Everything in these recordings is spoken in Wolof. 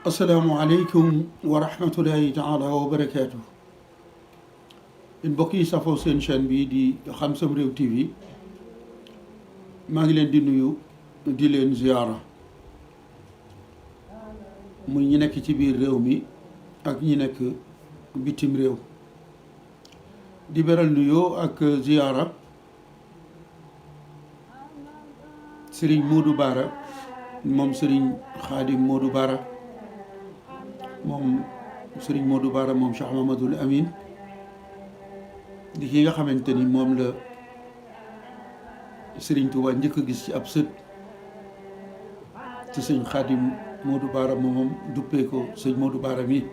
asalaamaaleykum wa rahmatullahi taala wa barakaatu. mbokk yi safoo seen chaîne bi di Xam Sam Réew TV maa ngi leen di nuyu di leen ziyaara muy ñi nekk ci biir réew mi ak ñi nekk bitim réew di beral nuyoo ak ziyaara Serigne Modou Bara moom Serigne Khadim Modou Bara moom Serigne Modou Bara moom Cheikh Mamadou Amin di ki nga xamante ni moom la Serigne Touba njëkk a gis ci ab sët ci sëñ Khadim Modou Bara moom duppee ko sëñ Modou Bara mi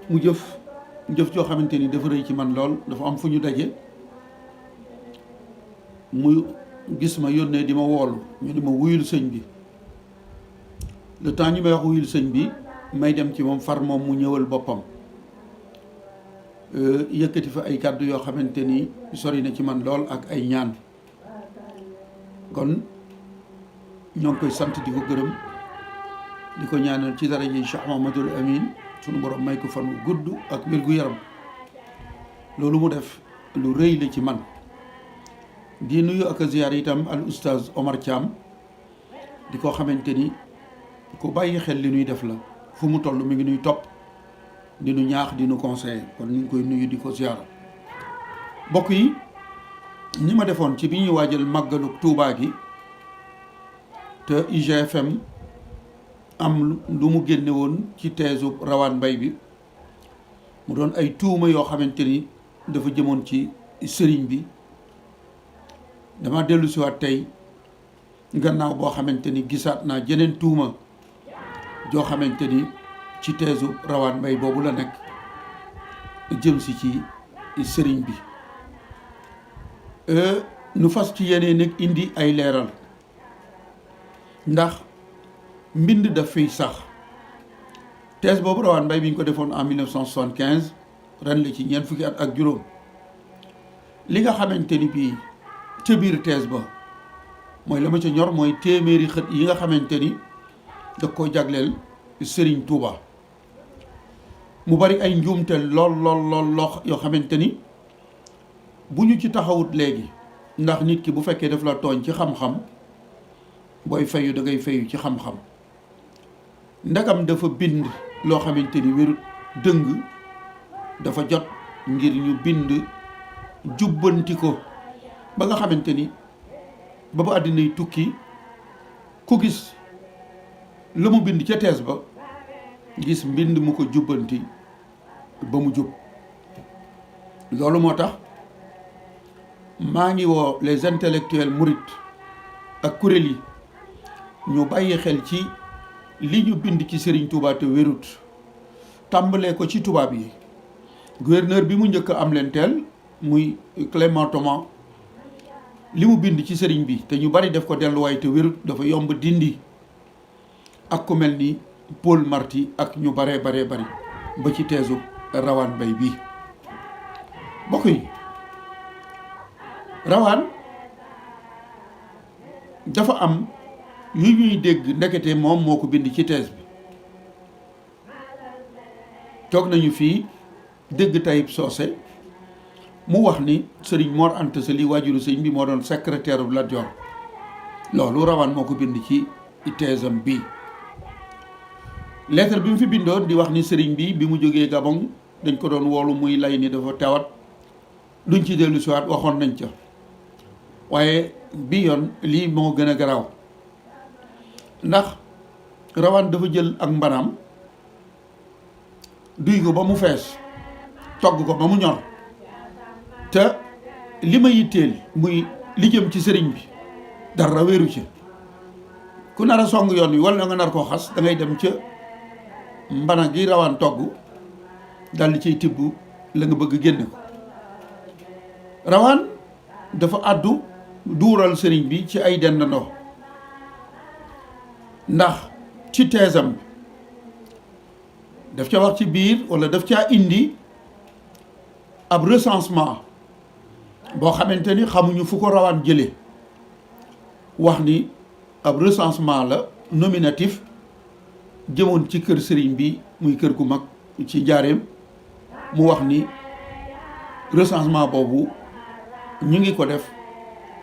mu jëf joo xamante ni dafa rëy ci man lool. dafa am fu ñu daje mu gis ma yónnee di ma woolu ñu di ma wuyul sëñ bi le temps ñu may wax wuyul sëñ bi may dem ci moom far moom mu ñëwal boppam yëkkati fa ay kàddu yoo xamante ni sori na ci man lool ak ay ñaan kon ñoo ngi koy sant di ko gërëm di ko ñaanal ci daraja Cheikh Mamadou Amin sunu borom may ko fan wu gudd ak wér gu yaram. loolu mu def lu rëy la ci man. di nuyu ak ziyaar itam al oustaz Omar Thiam di ko xamante ni ku bàyyi xel li nuy def la fu mu toll mi ngi nuy topp di nu ñaax di nu conseiller kon ñu ngi koy nuyu di ko ziyaar. mbokk yi ni ma defoon ci bi ñuy waajal màggalu Tuubaa gi te IGFM am lu mu génne woon ci teesu Rawaan Mbay bi mu doon ay tuuma yoo xamante ni dafa jëmoon ci sëriñ bi. dama dellu si waat tey gannaaw boo xamante ni gisaat naa jeneen tuuma joo xamante ni ci teesu Rawaan Mbay boobu la nekk jëm si ci sëriñ bi nu fas ci yeneen nag indi ay leeral ndax mbind daf fiy sax. tees boobu Rawaan Mbay bi ñu ko defoon en 1975 ren la ci ñeent fukki at ak juróom. li nga xamante ni bii ca biir tees ba mooy la ma ca ñor mooy téeméeri xët yi nga xamante ni da koo jagleel Serigne Touba mu bari ay njuumte lool yoo xamante ni bu ñu ci taxawut léegi ndax nit ki bu fekkee daf la tooñ ci xam-xam booy fayu da ngay fayu ci xam-xam. ndagam dafa bind loo xamante ni wérut dëng dafa jot ngir ñu bind jubbanti ko ba nga xamante ni ba ba àddina yi tukki ku gis la mu bind ca tees ba gis mbind mu ko jubbanti ba mu jub. loolu moo tax maa ngi woo les intellectuels mourides ak kuréel yi ñu bàyyi xel ci li ñu bind ci Serigne Touba te wérut tàmbalee ko ci tubaab yi. gouverneur bi mu njëkk am leen teel muy Clément Thomas li mu bind ci sëriñ bi te ñu bari def ko delluwaay te wérut dafa yomb dindi ak ku mel ni Paul Marty ak ñu baree bari ba ci teesu Rawaan Mbay bi. mbokk yi Rawaan dafa am yu ñuy dégg ndekete moom moo ko bind ci tees bi. toog nañu fii dégg Tayib Socé mu wax ni Serigne Mor Anta Sali waajuru sëñ bi moo doon secrétaire bu Lat Joor. loolu Rawaan moo ko bind ci teesam bii. lettre bi mu fi bindoon di wax ni sëriñ bi mu jógee Gabon dañ ko doon woolu muy lay ni dafa tawat duñ ci dellu siwaat waxoon nañ ca waaye bi yoon lii moo gën a garaaw ndax Rawaan dafa jël ak mbanaam duy ko ba mu fees togg ko ba mu ñor te li ma yitteel muy li jëm ci sëriñ bi dara wéeru ci. ku nar a song yoon wi wala nga nar koo xas da ngay dem ca mbana gi Rawaan togg daldi ciy tibb la nga bëgg génne ko. Rawaan dafa àddu duural sëriñ bi ci ay dendandoo ndax ci teesam bi daf ca wax ci biir wala daf caa indi ab recensement boo xamante ni xamuñu fu ko Rawaan jëlee wax ni ab recensement la nominatif jëmoon ci kër sëriñ bi muy kër gu mag ci Njaareem mu wax ni recensement boobu ñu ngi ko def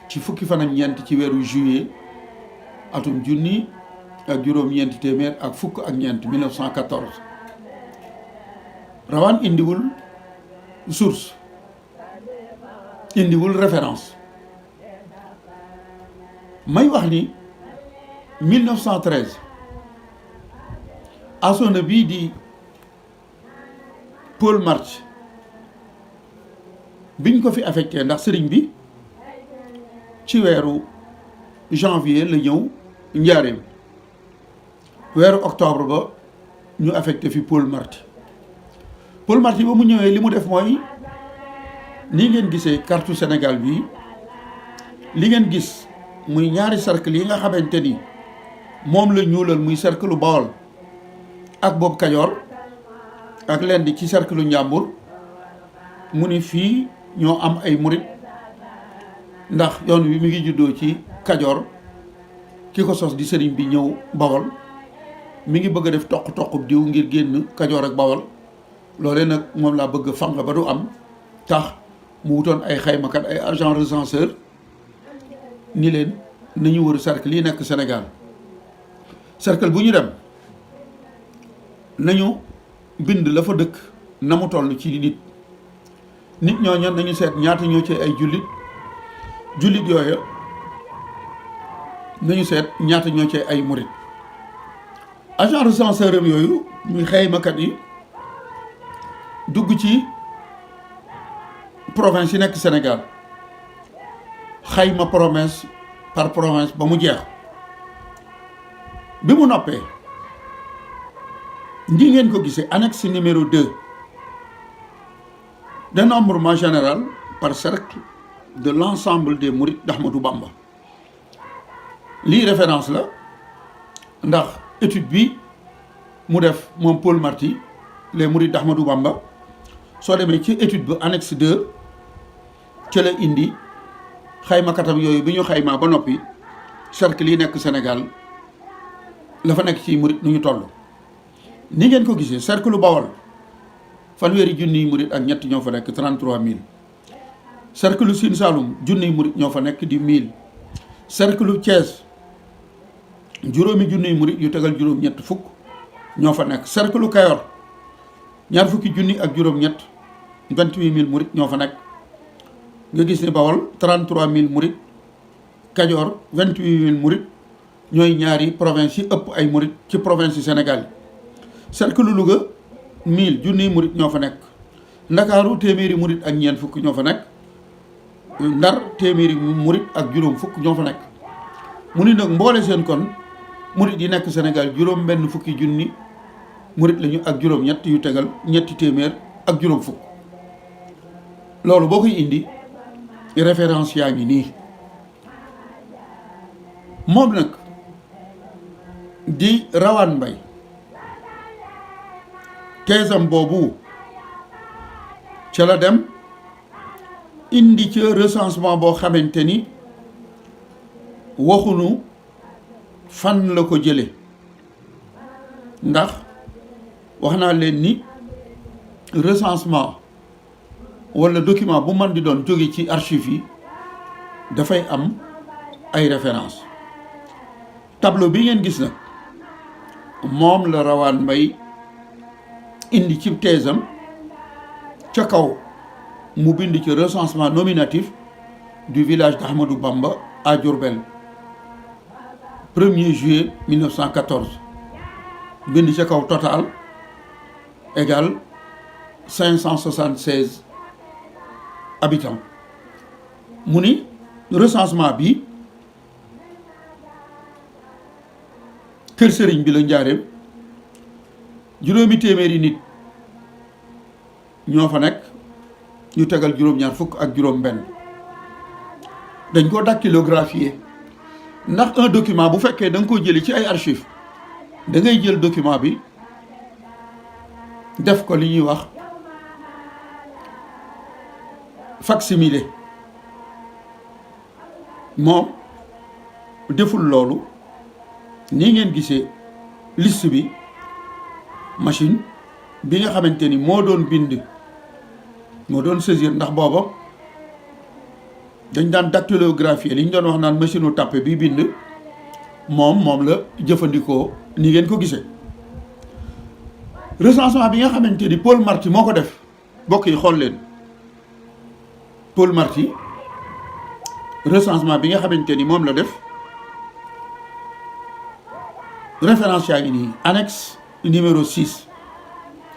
ci fukki fan ak ñeent ci weeru juillet atum junni ak juróom-ñeenti téeméer ak fukk ak ñeent 1914 rawaan indiwul source indiwul référence may wax ni 1913 asona bii di Paul Marty biñ ko fi affecté ndax sëriñ bi ci weeru janvier la ñëw Njaareem weeru octobre ba ñu affecté fi Paul Marty ba mu ñëwee li mu def mooy ni ngeen gisee carte Sénégal bi li ngeen gis muy ñaari cercle yi nga xamante ni moom la ñuulal muy cercle Bawol ak boobu Kajoor ak leen di ci cercle Njàmbur mu ni fii ñoo am ay murit ndax yoon wi mi ngi juddoo ci Kajoor ki ko sos di sëriñ bi ñëw Bawol mi ngi bëgg a def toq diw ngir génn Kajoor ak Bawol loolee nag moom laa bëgg fang ba du am tax mu wutoon ay xaymakat ay agent recenseur ni leen nañu wër cercle yi nekk Sénégal cercle bu ñu dem nañu bind la fa dëkk na mu toll ci nit ñooñu nañu seet ñaata ñoo ci ay jullit yooya nañu seet ñaata ñoo ci ay murit agent recenseur am yooyu muy xaymakat yi dugg ci province yi nekk Sénégal xayma province par province ba mu jeex bi mu noppee ndi ngeen ko gisee annexe numéro 2 dénombrement général par cercle de l'ensemble des mourides d'Ahmadou Bamba lii référence la ndax étude bi mu def moom Paul Marty les mourides d'Ahmadou Bamba soo demee ci étude bi annexe 2 ca la indi xaymakatam yooyu bi ñu xaymaa ba noppi cercle yi nekk Sénégal la fa nekk ci murit nu ñu toll ni ngeen ko gisee cercle Bawol fanweeri junniy murit ak ñett ñoo fa nekk 33000 cercle Sine Saloum junniy murit ñoo fa nekk di 1000 cercle Thiès juróomi junniy murit yu tegal juróom-ñett fukk ñoo fa nekk cercle Kayor ñaar fukki junni ak juróom-ñett 28000 murit ñoo fa nekk nga gis ne Bawol 33000 murit Kajoor 28000 murit ñooy ñaari province yi ëpp ay murit ci province yi Sénégal yi cercle Louga 1000 junniy murit ñoo fa nekk Ndakaaru téeméeri murit ak ñeent fukk ñoo fa nekk Ndar téeméeri murit ak juróom fukk ñoo fa nekk mu ni nag mboole seen kon murit yi nekk Sénégal juróom benn fukki junni murit lañu ak juróom ñett yu tegal ñetti téeméer ak juróom fukk loolu boo koy indi référence yaa ngi nii moom nag di Rawaan Mbay teesam boobu ca la dem indi ca recensement boo xamante ni waxunu fan la ko jële ndax wax naa leen ni recensement wala document bu man di doon jóge ci archive yi dafay am ay référence tableau bi ngeen gis nag moom la Rawaan Mbay indi ci teesam ca kaw mu bind ci recensement nominatif du village d'Ahmadou Bamba à Diourbel 1er juillet 1914 bind ca kaw total égal 576 habitants mu ni recensement bi kër sëriñ bi la Njaareem juróomi téeméeri nit ñoo fa nekk ñu tegal juróom-ñaar fukk ak juróom-benn dañ ko dactylographié ndax un document bu fekkee da nga ko jëlee ci ay archives da ngay jël document bi def ko li ñuy wax facsimilé moom deful loolu ni ngeen gisee liste bi machine bi nga xamante ni moo doon bind moo doon saisir ndax booba dañ daan dactylographier li ñu doon wax naan machine u tàppe bi bind moom la jëfandikoo ni ngeen ko gisee. recensement bi nga xamante ni Paul Marty moo ko def bokk yi xool leen Paul Marty recensement bi nga xamante ni moom la def référence yaa ngi nii annexe numéro 6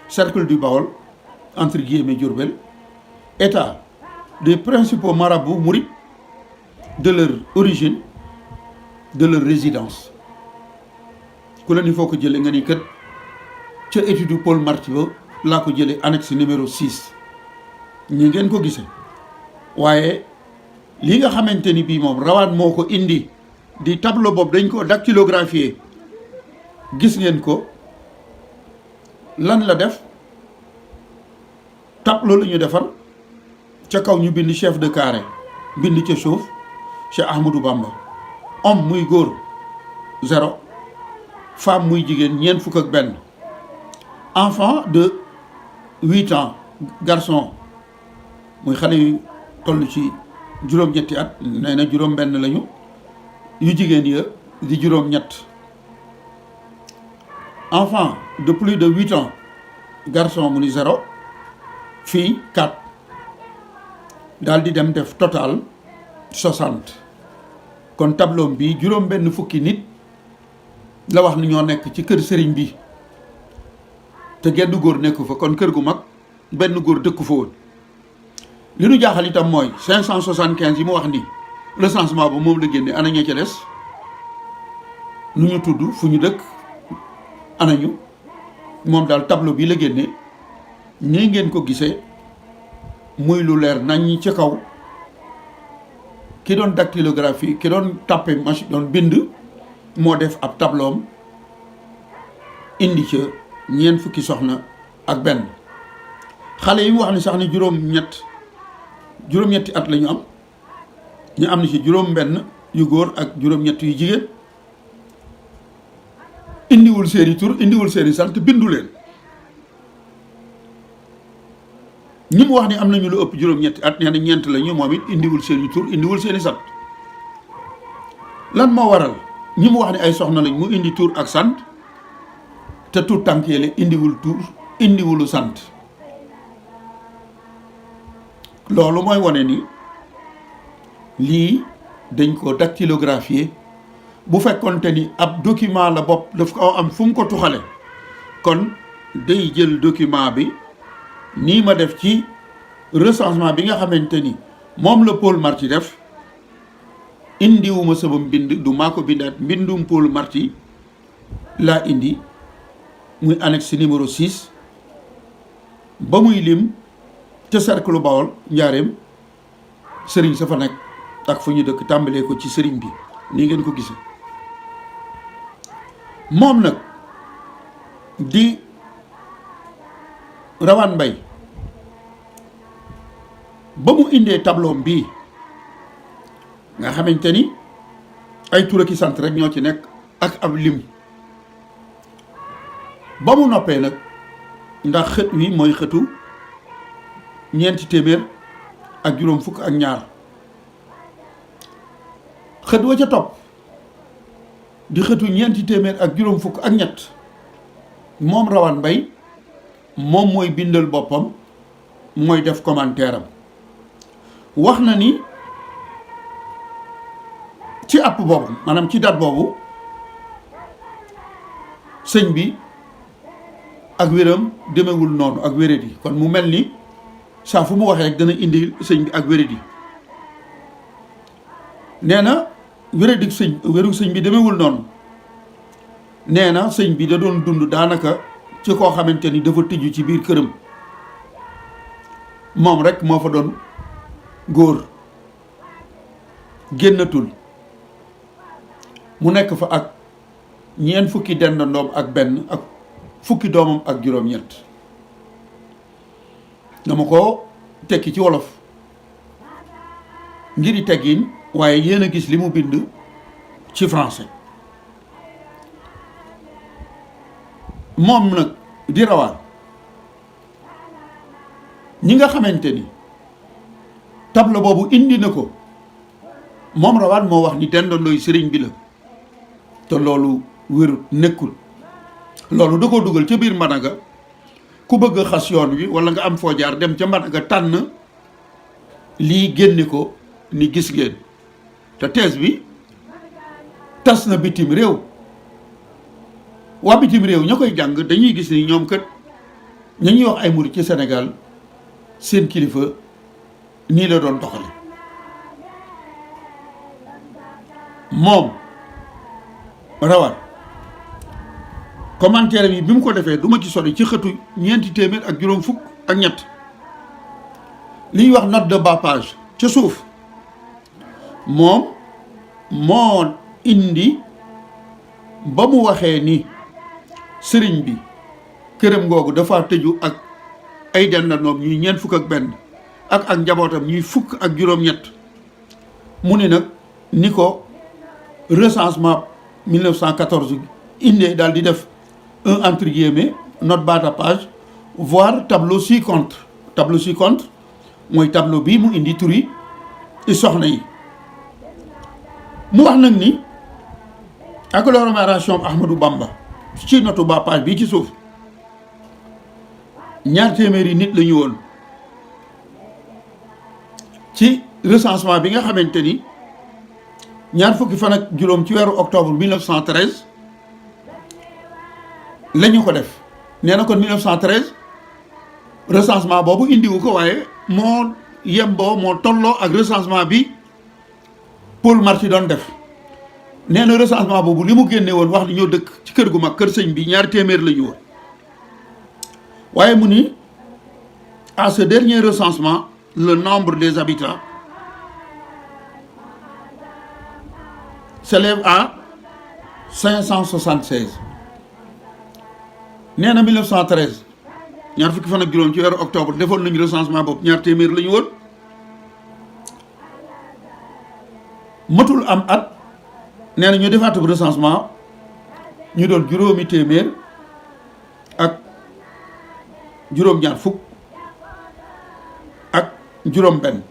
cercle du Baol entre guillemets Diourbel état des principaux marabouts mourides de leur origine de leur résidence ku la ni foo ko jëlee nga ni kët ca étude Paul Marty ba laa ko jëlee annexe numéro 6 ñi ngeen ko gisee waaye li nga xamante ni bii moom rawaan moo ko indi di tableau boobu dañ ko dactylographier gis ngeen ko lan la def tableau la ñu defar ca kaw ñu bind chef de carré bind ca suuf Cheikh Ahmadou Bamba homme muy góor 0 femme muy jigéen ñeent fukk ak benn enfant de 8 ans garçon muy xale yu toll ci juróom-ñetti at nee na juróom-benn lañu yu jigéen ya di juróom-ñett enfant de plus de 8 ans garçon mu ni 0 fille 4 daal di dem def total 60 kon tableau bi juróom-benn fukki nit la wax ni ñoo nekk ci kër sëriñ bi te genn góor nekku fa kon kër gu mag benn góor dëkku fa woon. li nu jaaxal itam mooy 575 yi mu wax ni recensement ba moom la génne ana ña ca des nu ñu tudd fu ñu dëkk anañu moom daal tableau bi la génne nii ngeen ko gisee muy lu leer nañ ci kaw ki doon dactylographie ki doon tàppe machine doon bind moo def ab tableau am indi ca ñeent fukki soxna ak benn xale yi mu wax ni sax ni juróom-ñetti at la ñu am ñu am na ci juróom-benn yu góor ak juróom-ñett yu jigéen indiwul seeni tur indiwul seeni sant bindu leen ñi mu wax ni am nañu lu ëpp juróom-ñetti at nee na ñeent la ñu moom it indiwul seeni tur indiwul seeni sant lan moo waral ñi mu wax ni ay soxna lañ mu indi tur ak sant te tur tànk yele indiwul tur indiwulu sant loolu mooy wane ni lii dañ ko dactylographier bu fekkonte ni ab document la bopp daf ko am fu mu ko tuxale kon day jël document bi nii ma def ci recensement bi nga xamante ni moom la Paul Marty def indiwuma sama mbind du maa ko bindaat mbindum Paul Marty laa indi muy annexe numéro 6 ba muy lim ca cercle Bawol njaareem sëriñ sa fa nekk ak fu ñu dëkk tàmbalee ko ci sëriñ bi nii ngeen ko gisee moom nag di Rawaan Mbay ba mu indee tableau bii nga xamante ni ay tur ki sant rek ñoo ci nekk ak ab lim ba mu noppee nag ndax xët wi mooy xëtu ñeenti téeméer ak juróom fukk ak ñaar xët wa ca topp di xëtu ñeenti téeméer ak juróom fukk ak ñett moom Rawaan Mbay moom mooy bindal boppam mooy def commentaire am wax na ni ci app boobu maanaam ci date boobu sëñ bi ak wéram demewul noonu ak wéradi kon mu mel ni saa fu mu waxee rek dana indi sëñ bi ak wéradi nee na wéradi wéru sëñ bi demewul noonu nee na sëñ bi da doon dund daanaka ci koo xamante ni dafa tëju ci biir këram moom rek moo fa doon góor génnatul mu nekk fa ak ñeent fukki dendandoom ak benn ak fukki doomam ak juróom-ñett dama ko tekki ci wolof ngiri teggin waaye yéen a gis li mu bind ci français moom nag di rawaan ñi nga xamante ni tableau boobu indi na ko moom rawaan moo wax ni dendandooy sëriñ bi la te loolu wér nekkul loolu da ko dugal ca biir Mbanaga ku bëgg a xas yoon wi wala nga am foo jaar dem ca Mbanaga tànn lii génne ko ni gis ngeen te thèse bi tas na bitim réew waa bitim réew ña koy jàng dañuy gis ni ñoom kat ña ñuy wax ay murit ci Sénégal seen kilifa nii la doon doxale moom rawaan commentaire yi bi mu ko defee du ma ci sori ci xëtu ñeenti téeméer ak juróom fukk ak ñett li ñuy wax note de bas page ca suuf moom moo indi ba mu waxee ni sëriñ bi këram googu dafa tëju ak ay dendanoom ñuy ñeent fukk ak benn ak njabootam ñuy fukk ak juróom-ñett mu ne nag ni ko recensement 1914 indee daal di def un entre guillemets note bas de page voire tableau ci-contre tableau ci-contre mooy tableau bii mu indi turi soxna yi mu wax nag ni agglomération Ahmadou Bamba ci notu bas page bii ci suuf 200 nit la ñu woon ci recensement bi nga xamante ni ñaar fukki fan ak juróom ci weeru octobre 1913 la ñu ko def nee na kon 1913 recensement boobu indiwu ko waaye moo yemboo moo tolloo ak recensement bi Paul Marty doon def nee na recensement boobu li mu génne woon wax ni ñoo dëkk ci kër gu mag kër sëñ bi 200 la ñu woon waaye mu ni à ce dernier recensement le nombre des habitants s'élève à 576 nee na 1913 ñaar fukki fan ak juróom ci weeru octobre defoon nañu recensement boobu 200 la ñu woon matul am at nee na ñu defaatub recensement ñu doon juróomi téeméer ak juróom-ñaar fukk ak juróom benn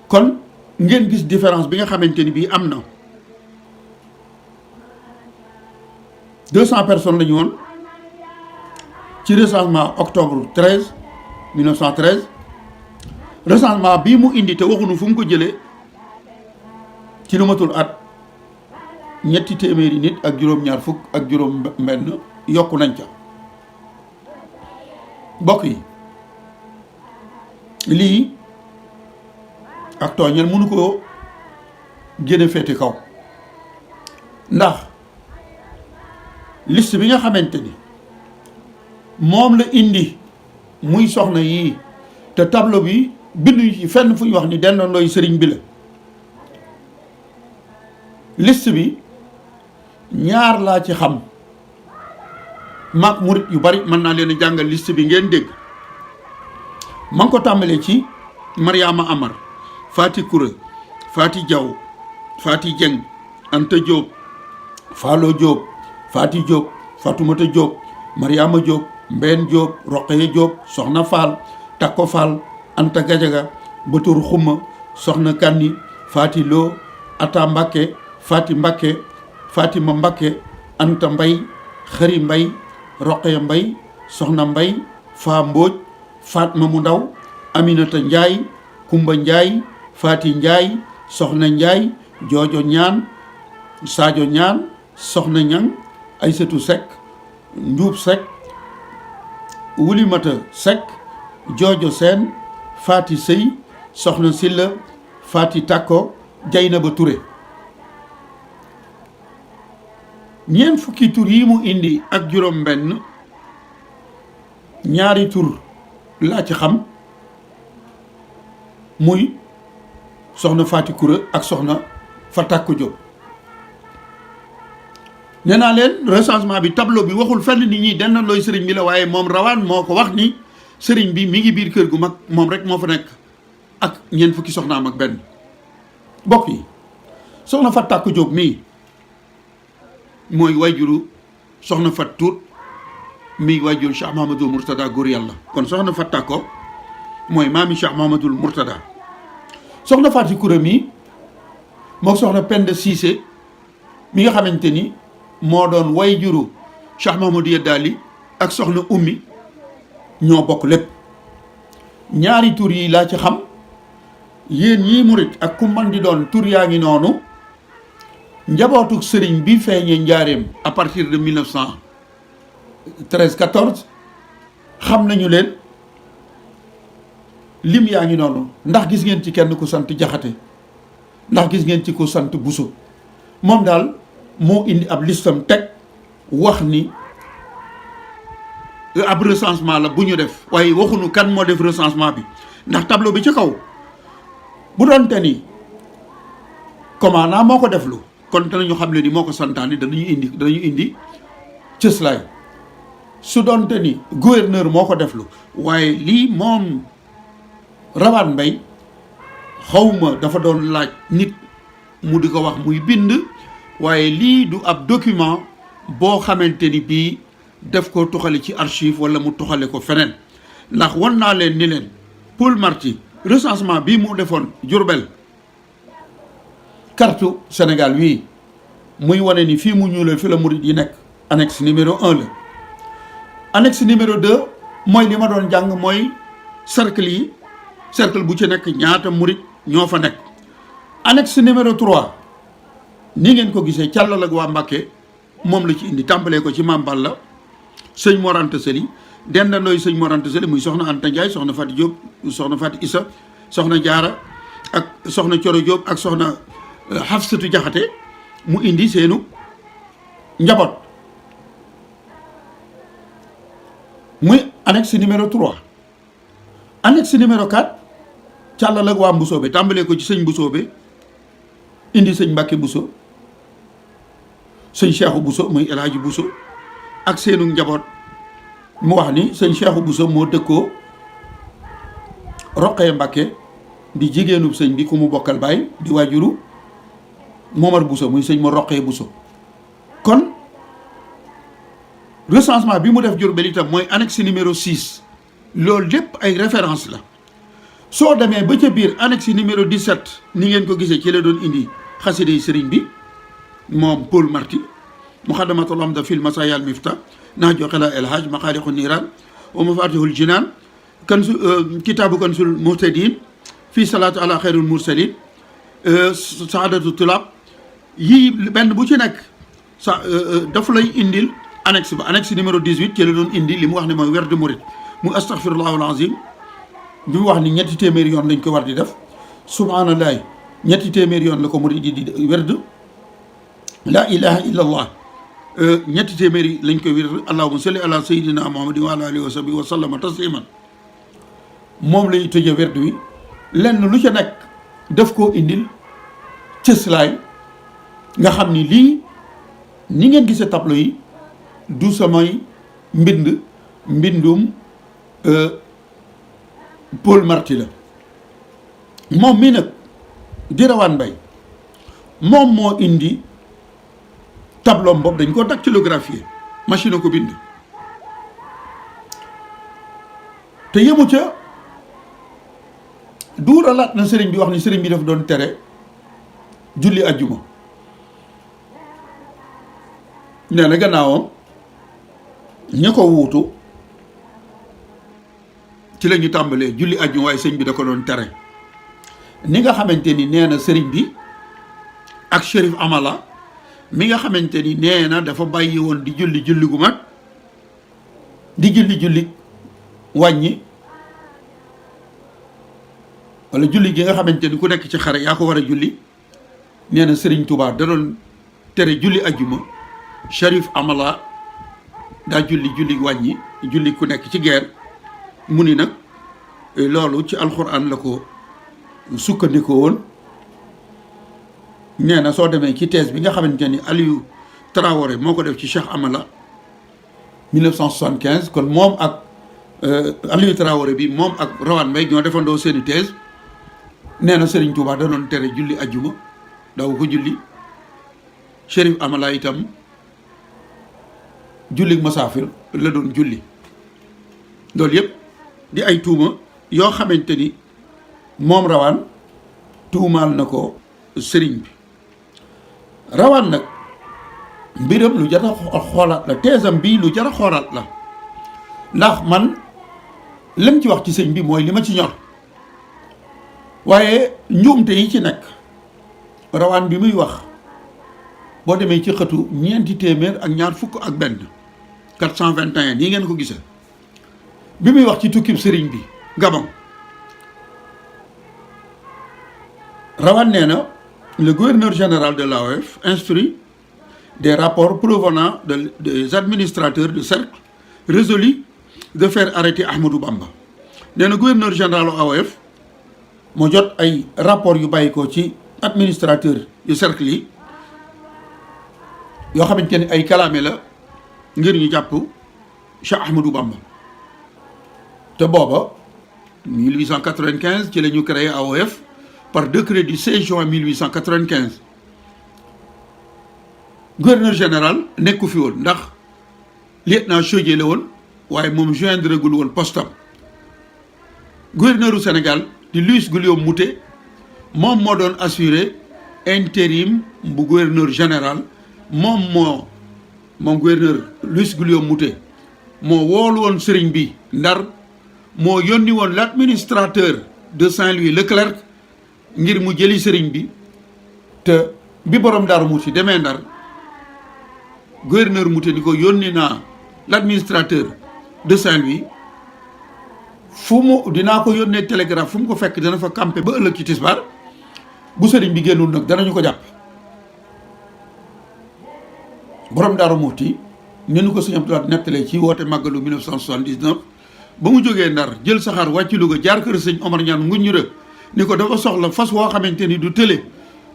kon ngeen gis différence bi nga xamante ni bii am na 200 personnes la ñu woon ci recensement octobre 13 1913 recensement bii mu indi te waxuñu fu mu ko jëlee ci lu matul at 200 nit ak juróom-ñaar fukk ak juróom benn yokku nañ ca mbokk yi lii ak tooñal mënu ko génne féete kaw ndax liste bi nga xamante ni moom la indi muy soxna yii te tableau bi binduñu ci fenn fu ñu wax ni dendandooy sëriñ bi la liste bi ñaar laa ci xam mag murit yu bari mën naa leen a jàngal liste bi ngeen dégg ma ngi ko tàmbalee ci Mariama Amar Fati Koura Fati Diaw Fati Dieng Anta Diop Falo Diop Fati Diop Fatoumata Diop Mariama Diop Mbène Diop Roqeye Diop Soxna Fall Takko Fall Anta Gajaga Batour Xuma Soxna Kanni Fati Lo Ata Mbakke Fati Mbakke Fatima Mbakke Anta Mbay Xëri Mbay Roqeye Mbay Soxna Mbay Fa Mbóoj Fatma mu ndaw Aminata Njaay Kumba Njaay Fati Njaay Soxna Njaay Joojo Ñaan Sadio Ñaan Soxna Ñang Aysatu Sekk Njuub Sekk Wulimata Sekk Joojo Seen Fati Sëy Soxna Silla Fati Takko Jaynaba Ture ñeent fukki tur yi mu indi ak juróom benn ñaari tur laa ci xam muy soxna Fati Koura ak soxna fa Takko Diop nee naa leen recensement bi tableau bi waxul fenn nit ñi dendandooy sëriñ bi la waaye moom rawaan moo ko wax ni sëriñ bi mi ngi biir kër gu mag moom rek moo fa nekk ak ñeent fukki soxnaam ak benn bokk yi soxna Fat Tàkko Jóob mii mooy wayjuru soxna Fat Tuut mii wayjuru Cheikh Mahamadul Mourtada góor yàlla. kon soxna Fat Tàkko mooy maami Cheikh Mahamadul Mourtada. soxna Faati Kura mii moo soxna Penda Siise mi nga xamante ni moo doon wayjuru Cheikh Mahamadou Yeddaali ak soxna Ummi ñoo bokk lépp. ñaari tur yi laa ci xam, yéen ñii murit ak ku man di doon tur yaa ngi noonu. njabootuk sëriñ bi feeñee njaareem à partir de 1913-14 xam nañu leen, lim yaa ngi noonu. ndax gis ngeen ci kenn ku sant Jaxate, ndax gis ngeen ci ku sant Buso. moom daal moo indi ab listam teg wax ni ab recensement la bu ñu def, waaye waxuñu kan moo def recensement bi. ndax tableau bi ci kaw bu doonte ni commandant moo ko deflu kon danañu xam ne ni moo ko santaane, danañu indi cëslaay. su doonte ni gouverneur moo ko deflu, waaye lii moom Rawaan Mbay xawma dafa doon laaj nit mu di ko wax muy bind, waaye lii du ab document boo xamante ni bii def ko tuxale ci archive wala mu tuxale ko feneen. ndax wan naa leen ni leen Paul Marty recensement bii mu defoon Jurbel, carte Sénégal wii muy wane ni fii mu ñuulee fi la murid yi nekk, annexe numéro 1 la. annexe numéro 2 mooy li ma doon jàng, mooy cercle yi, cercle bu ci nekk ñaata murid ñoo fa nekk. annexe numéro 3 ni ngeen ko gisee càllal ak waa Mbàkke moom la ci indi, tàmbalee ko ci Maam Balla, sëñ Mor Anta Sali, dendandooy sëñ Mor Anta Sali muy soxna Anta Ndiaye, soxna Fatou Diop, soxna Fatou Issa, soxna Jaara ak soxna Coro Diop ak soxna Hafsatu Jaxate, mu indi seenu njaboot. muy annexe numéro 3. annexe numéro 4 càllal ak waa Mbusoobe, tàmbalee ko ci sëñ Mbusoobe indi sëñ Mbàkke Buso, sëñ Cheikhu Buso muy El Hadji Buso ak seenu njaboot. mu wax ni sëñ Cheikhu Buso moo dëkkoo Roqee Mbàkke di jigéenub sëñ bi ku mu bokkal baay, di waajuru Momar Buso muy sëñ ma Roqee Buso. kon recensement bi mu def Jurbel itam mooy annexe numéro 6. loolu lépp ay référence la. soo demee ba ca biir annexe numéro 17 ni ngeen ko gisee ci la doon indi xasida yi sëriñ bi moom Paul Marty, muxaddamatul amda fil masayal mifta nahju xila el haj maqaaliqu niiraan wa mafatihul jinaan kansu kitaabu kansul muhtadin fii salaatu ala xayrul mursalin saadatu tulab yii benn bu ci nekk dafa lay indil annexe ba. annexe numéro 18 ci la doon indi li mu wax ne mooy werd murid, mu astaghfirullahul azim bi mu wax ni ñetti téeméeri yoon lañ ko war di def, subhaanallahi ñetti téeméeri yoon la ko murid di werd, la ilaha illa allah ñetti téeméeri lañ koy werd, allahumma salli ala sayyidina muhammadin wa ala alihi wa sahbihi wa sallama tasliman. moom lay tëjee werd wi. lenn lu ca nekk daf koo indil cëslaay, nga xam ni lii ni ngeen gisee tableau yi du samay mbindum Paul Marty la. moom mii nag di Rawaan Mbay moom moo indi tableau boobu, dañ ko dactylographier, machine ko bind. te yemu ca, duuralaat na sëriñ bi wax ni sëriñ bi daf doon tere julli ajjuma. nee na gannaawam ña ko wuutu ci la ñu tàmbalee julli ajjuma, waaye sëriñ bi da ko doon tere. ni nga xamante ni nee na sëriñ bi ak Chérif Amala mi nga xamante ni nee na dafa bàyyi woon di julli gu mag, di julli wàññi, wala julli gi nga xamante ni ku nekk ci xare yaa ko war a julli. nee na sëriñ Touba da doon tere julli ajjuma, Chérif Amala daa julli wàññi, julli ku nekk ci guerre. mu ni nag loolu ci alxuraan la ko sukkandikoo woon. nee na soo demee ci thèse bi nga xamante ni Aliou Traoré moo ko def ci Cheikh Amala 1975, kon moom ak Aliou Traoré bi moom ak Rawaan Mbay ñoo defandoo seeni thèse. nee na Serigne Touba da doon tere julli ajjuma daw ko julli. Chérif Amala itam julli masaafir la doon julli. loolu yëpp di ay tuuma yoo xamante ni moom Rawaan tuumaal na ko sëriñ bi. Rawaan nag mbiram lu jar a xoolaat la, teesam bii lu jar a xoolaat la, ndax man lim ci wax ci sëñ bi mooy li ma ci ñor, waaye njuumte yi ci nekk Rawaan bi muy wax boo demee ci xëtu ñeenti téeméer ak ñaar fukk ak benn 421 nii ngeen ko gisee bi muy wax ci tukkib sëriñ bi Gabon. Rawaan nee na le gouverneur général de l'AOF instruit des rapports provenant des administrateurs du cercle résolu de faire arrêter Ahmadou Bamba. nee na gouverneur général AOF moo jot ay rapport yu bàyyi ko ci administrateur yu cercle yi yoo xamante ni ay kalaame la ngir ñu jàpp Cheikh Ahmadou Bamba. te booba 1895 ci la ñu créé AOF par décret du 16 juin 1895 gouverneur général nekku fi woon ndax lieutenant Chaudié la woon waaye moom joindre gul woon postam. gouverneur du Sénégal di Louis Guillaume Moutet moom moo doon assuré intérim bu gouverneur général. moom gouverneur Louis Guillaume Moutet moo woolu woon sëriñ bi Ndar, moo yónni woon l'administrateur de Saint-Louis Leclerc ngir mu jëli sëriñ bi. te bi borom Daaru Muxti demee Ndar, gouverneur Moutet ni ko yónni naa l'administrateur de Saint-Louis, fu mu dinaa ko yónnee télégraphe fu mu ko fekk dana fa campé ba ëllëg ci tisbaar, bu sëriñ bi génnul nag danañu ko jàpp. borom Daaru Muxti ni nu ko sëñ Abdoulaye nettalee ci woote màggalu 1979 ba mu jógee Ndar jël saxaar wàcc Louga jaar kër sëñ Omar Ñaan Nguñure ni ko dafa soxla fas woo xamante ni du tële,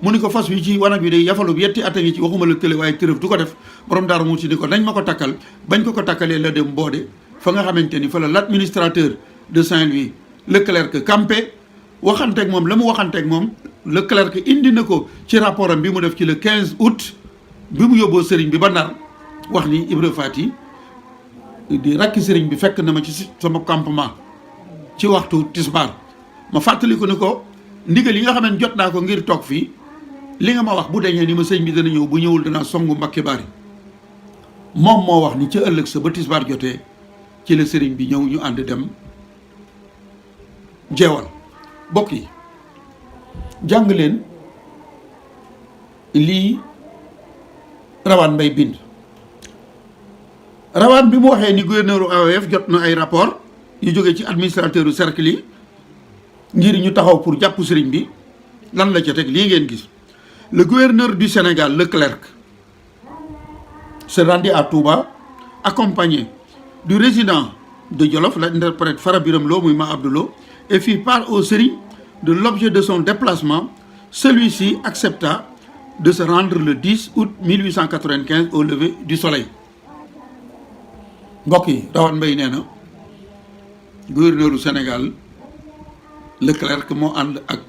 mu ni ko fas wi ci wanag wi day yafalu yetti at a ngi ci, waxuma la tële waaye tërëf du ko def. borom Daaru Muxti ni ko nañ ma ko takkal. bañ ko takkalee la dem Boode fa nga xamante ni fa la l'administrateur de Saint-Louis Leclerc campé waxanteeg moom la mu waxanteeg moom. Leclerc indi na ko ci rapport am bi mu def ci le 15 août bi mu yóbboo sëriñ bi ba Ndar wax ni Ibra Faty di rakki sëriñ bi fekk na ma ci sama campement ci waxtu tisbaar. ma fàttali ko ni ko ndigal yi nga xam ne jot naa ko ngir toog fii, li nga ma wax bu dañee ni ma sëñ bi dana ñëw, bu ñëwul danaa songu Mbàkke Bari. moom moo wax ni ca ëllëg sa ba tisbaar jotee ci la sëriñ bi ñëw ñu ànd dem jeewal. bokk yi jàng leen lii Rawaan Mbay bind. Rawaan bi mu waxee ni gouverneur AOF jot na ay rapport yu jógee ci administrateur u cercle yi ngir ñu taxaw pour jàpp sëriñ bi, lan la ca teg lii ngeen gis. le gouverneur du Sénégal Leclerc se rendit à Touba accompagné du résident de Jolof, l'interprète Fara Biram Lo muy Ma Abdoulo, et fit part au sëriñ de l'objet de son déplacement. Celui-ci accepta de se rendre le 10 août 1895 au lever du soleil. mbokk yi Rawaan Mbay nee na gouverneur du Sénégal Leclerc moo ànd ak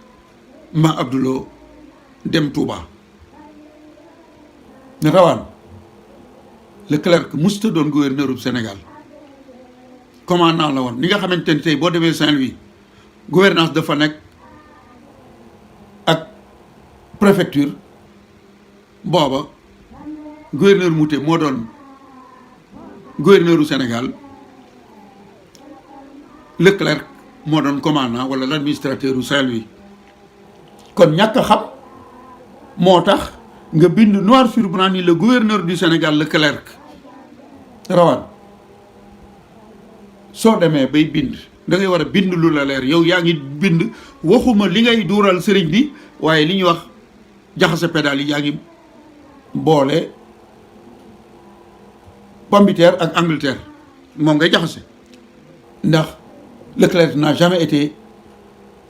Ma Abdoulo dem Touba. ne Rawaan Leclerc musta doon gouverneur du Sénégal, commandant la woon. ni nga xamante ni tey boo demee Saint-Louis gouvernance dafa nekk ak préfecture, booba gouverneur Moutet moo doon gouverneur du Sénégal, Leclerc moo doon commandant wala l'administrateur du Saint-Louis. kon ñàkk a xam moo tax nga bind noir sur blanc ni le gouverneur du Sénégal Leclerc. Rawaan soo demee bay bind da ngay war a bind lu la leer. yow yaa ngi bind waxuma li ngay duural sëriñ bi, waaye li ñuy wax jaxase pédale yi yaa ngi boole Pombiteer ak Angleterre moom ngay jaxase. ndax Leclerc n'a jamais été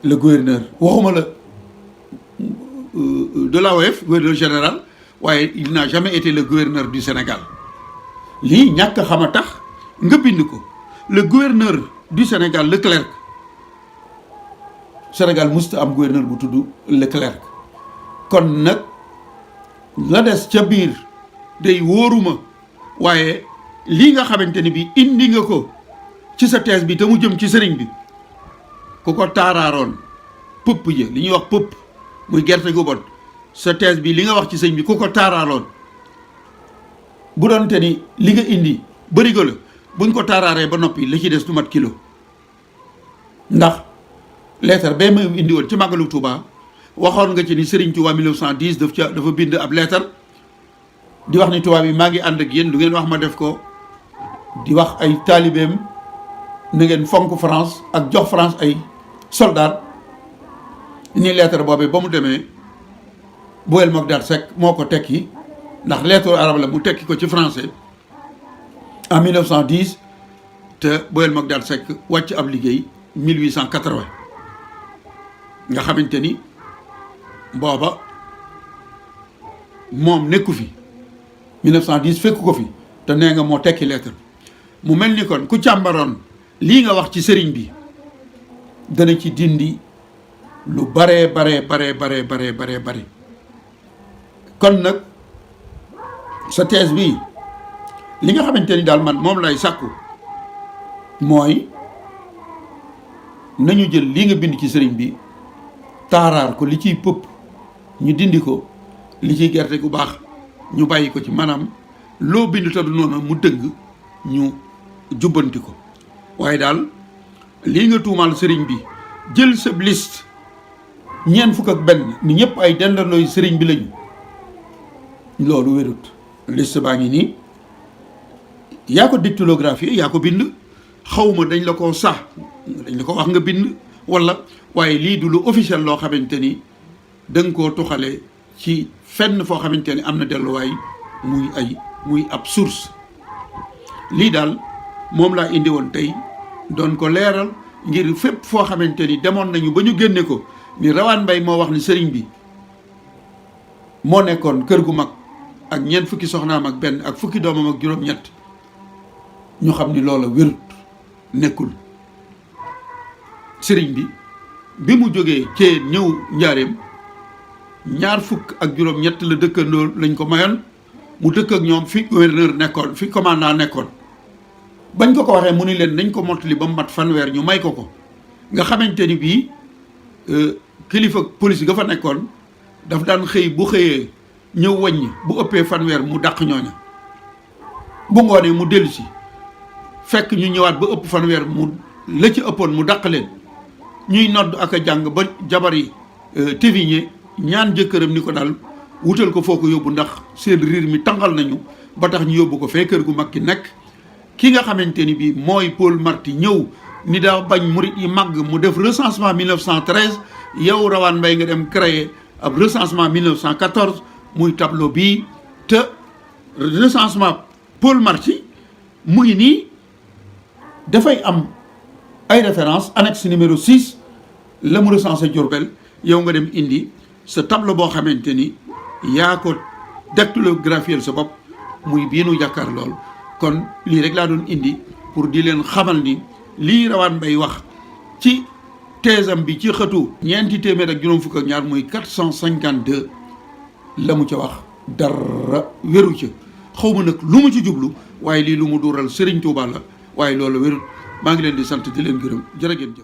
le gouverneur, waxuma la de l'AOF, gouverneur général, waaye il n'a jamais été le gouverneur du Sénégal. lii ñàkk a xam a tax nga bind ko. le gouverneur du Sénégal Leclerc, Sénégal musta am gouverneur bu tudd Leclerc. kon nag la des ca biir day wóoruma waaye lii nga xamante ni bi indi nga ko ci sa thèse bi te mu jëm ci sëriñ bi ku ko taaraaroon pëpp ja li ñuy wax pëpp muy gerte gu bon sa thèse bi li nga wax ci sëriñ bi ku ko taaraaroon bu doonte ni li nga indi bërigo la buñ ko taaraaree ba noppi li ci des du mat kilo ndax lettre bee ma indi woon ci màggalu Touba waxoon nga ci ni Serigne Touba 1910 dafa bind ab lettre di wax ni Touba bi maa ngi ànd ak yéen lu ngeen wax ma def ko di wax ay taalibeem na ngeen fonk France ak jox France ay soldats ni lettre boobee ba mu demee Boel Mogdad Seck moo ko tekki ndax lettre arabe la mu tekki ko ci français en 1910 te Boel Mogdad Seck wàcc ab liggéey 1880 nga xamante ni booba moom nekku fi 1910 fekku ko fi te nee nga moo tekki lettre mu mel ni kon ku càmbaroon lii nga wax ci sëriñ bi dana ci dindi lu bare kon nag sa thèse bi li nga xamante ni daal man moom lay sàkku mooy nañu jël lii nga bind ci sëriñ bi taaraar ko li ciy pëpp ñu dindi ko li ciy gerte gu baax ñu bàyyi ko ci maanaam loo bind te du noonu mu dëgg ñu jubbanti ko waaye daal lii nga tuumaal sëriñ bi jël sa liste ñeent fukk ak benn ni ñëpp ay dendandooy sëriñ bi lañu loolu wérut liste baa ngi nii yaa ko dictolographie yaa ko bind xawma dañ la ko sax dañ la ko wax nga bind wala waaye lii du lu officiel loo xamante ni da nga koo tuxale ci fenn foo xamante ni am na delluwaay muy ab source lii daal moom laa indi woon tey doon ko leeral ngir fépp foo xamante ni demoon nañu ba ñu génne ko ni Rawane Mbaye moo wax ni sëriñ bi moo nekkoon kër gu mag ak ñeent fukki soxnaam ak benn ak fukki doomam ak juróom-ñett ñu xam ni loola wérut nekkul sëriñ bi mu jógee cee ñëw njaareem ñaar fukk ak juróom-ñett la dëkkandoo lañ ko mayoon mu dëkk ak ñoom fi gouverneur nekkoon fi commandant nekkoon bañ ko waxee mu ni leen nañ ko mottali ba mu mat fanweer ñu may ko nga xamante ni bii kilifa police ga fa nekkoon daf daan xëy bu xëyee ñëw wàññi bu ëppee fanweer mu dàq ñooña bu ngoonee mu dellu si fekk ñu ñëwaat ba ëpp fanweer mu la ci ëppoon mu dàq leen ñuy nodd ak a jàng ba jabari téviñe ñaan jëkkëram ni ko daal wutal ko foo ko yóbbu ndax seen riir mi tàngal nañu ba tax ñu yóbbu ko fee kër gu mag ki nekk ki nga xamante ni bii mooy Paul Marty ñëw ni daa bañ murit yi màgg mu def recensement 1913 yow Rawane Mbaye nga dem créer ab recensement 1914 muy tableau bii te recensement Paul Marty mu ngi nii dafay am ay référence annexe numéro 6 la mu recensé Diourbel yow nga dem indi sa tableau boo xamante ni yaa ko dactylographier sa bopp muy bii nu jàkkaar lool kon lii rek laa doon indi pour di leen xamal ni lii Rawane Mbaye wax ci teesam bi ci xëtu ñeenti téeméer ak juróom fukk ak ñaar muy 452 la mu ca wax dara wéru ca xaw ma nag lu mu ci jublu waaye lii lu mu duural Serigne Touba la waaye loolu wérut maa ngi leen di sant di leen gërëm jërë ngeen jëf